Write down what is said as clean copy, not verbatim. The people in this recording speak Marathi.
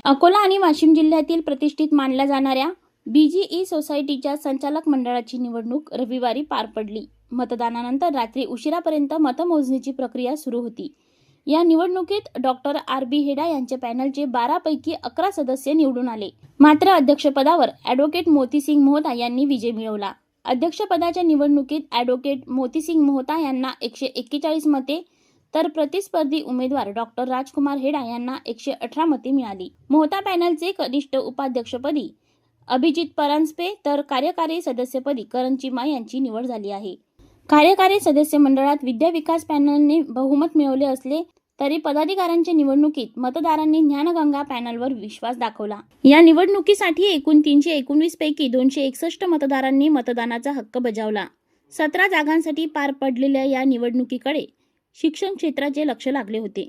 अकोला आणि वाशिम जिल्ह्यातील प्रतिष्ठित मानल्या जाणाऱ्या BGE सोसायटीच्या संचालक मंडळाची निवडणूक रविवारी पार पडली. मतदानानंतर रात्री उशिरापर्यंत मतमोजणीची प्रक्रिया सुरू होती. या निवडणुकीत डॉक्टर RB हेडा यांच्या पॅनलचे 12 पैकी 11 सदस्य निवडून आले. मात्र अध्यक्षपदावर ॲडव्होकेट मोतीसिंग मोहता यांनी विजय मिळवला. अध्यक्षपदाच्या निवडणुकीत ॲडव्होकेट मोतीसिंग मोहता यांना 141 मते तर प्रतिस्पर्धी उमेदवार डॉक्टर राजकुमार हेडा यांना 118 मते मिळाली. मोहता पॅनलचे कनिष्ठ उपाध्यक्षपदी अभिजित परांजपे तर कार्यकारी सदस्यपदी करण चिमा यांची निवड झाली आहे. कार्यकारी सदस्य मंडळात विद्या विकास पॅनलने बहुमत मिळवले असले तरी पदाधिकाऱ्यांच्या निवडणुकीत मतदारांनी ज्ञानगंगा पॅनलवर विश्वास दाखवला. या निवडणुकीसाठी एकूण 319 पैकी 261 मतदारांनी मतदानाचा हक्क बजावला. 17 जागांसाठी पार पडलेल्या या निवडणुकीकडे शिक्षण क्षेत्राचे लक्ष लागले होते.